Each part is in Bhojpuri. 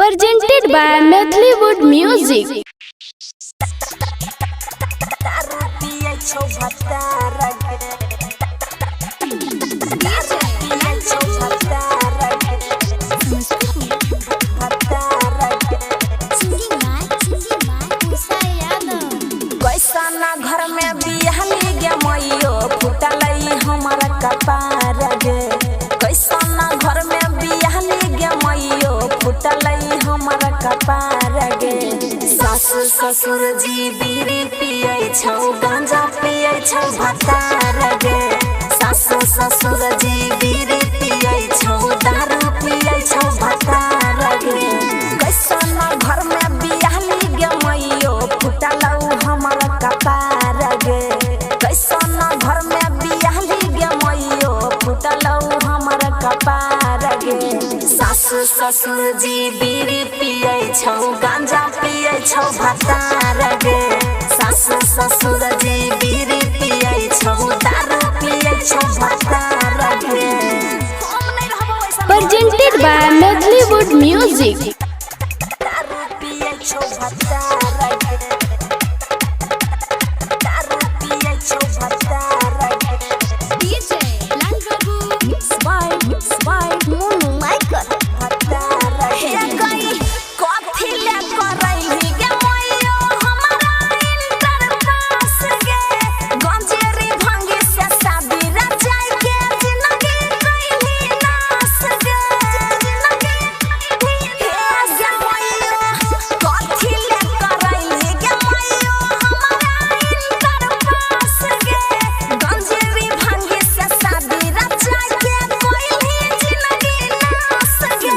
Presented by Methleywood Music. कैसा घर में बिहली गे मैयो फुटलई हमारा कपार गे। कैसा घर में बिहली गे मैयो फुटलई हमारा कपार गे। सासु ससुर जी बीड़ी पियै छौ गांजा पियै छौ भतार गे। सासु ससुर जी बीड़ी पियै छौ दारू पियै छौ भतार गे। कैसा घर में बिहली गे मैयो फुटलऊ हमारा कपार गे। कैसा घर में बिहली गे मैयो फुटलऊ हमारा कपार गे। सासु ससुर जी बीड़ी पियै छौ गांजा पियै छौ भतार गे। सासु ससुर जी बीड़ी पियै छौ दारू पियै छौ भतार गे। Presented by Methleywood Music. दारू पियै छौ भतार गे। दारू पियै छौ भतार गे। DJ Langabu Mono Michael भतार गे। कथी ले करैली गे मैयो हमारा इंटर पास गे। गंजेरी भंगी से शादी रचाई के जिंदगी कैली नास गे। गे मैयो कथी ले करैली गे मैयो हमारा इंटर पास गे। गंजेरी भंगी से शादी रचाई के कैली जिंदगी नास गे।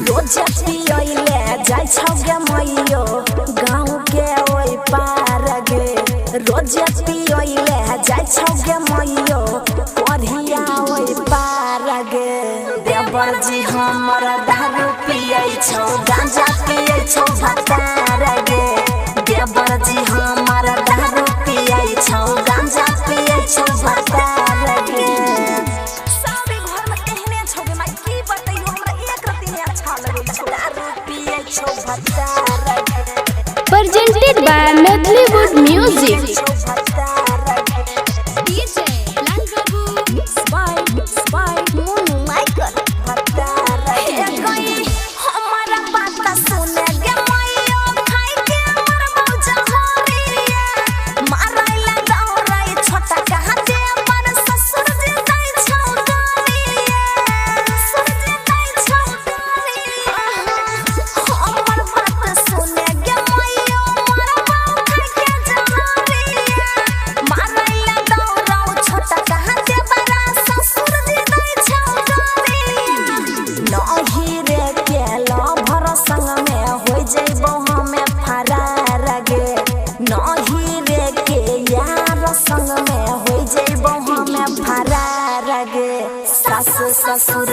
रोज पियले जाय छौ गे मैयो गाँव के ओइ पार गे। रोज पियले जाय छौ गे मैयो पढ़िया ओइ पार गे। देवर जी हमर दारू पियै छौ गांजा पियै छौ भतार गे। देवर जी हमर दारू पियै छौ गांजा पियै छौ भतार गे। सारे घर में कहने छौ गे माई की बतैयो हमरा एक रत्ती में अच्छा लगै छौ। दारू पियै छौ भतार गे। Presented by Methleywood Music. छौ भतार गे। DJ Langabu Mono Michael भतार गे। हमारा बात सुने गे मैयो खाई के हमर मौजा होरिया। मारैला दौड़ै छोटा कहते पर ससुर जी दै छौ डोरिया। ससुर जी दै छौ डोरिया। हमर बात सुने गे मैयो मरबा खाई के जहरिया। मारैला दौड़ौ छोटा कहते पर ससुर जी दै छौ डोरिया। नही रे केला भर संग में हो जइबो हमें फरार गे। नही रे के यार संग में हो जइबो हमें फरार गे। सासु ससुर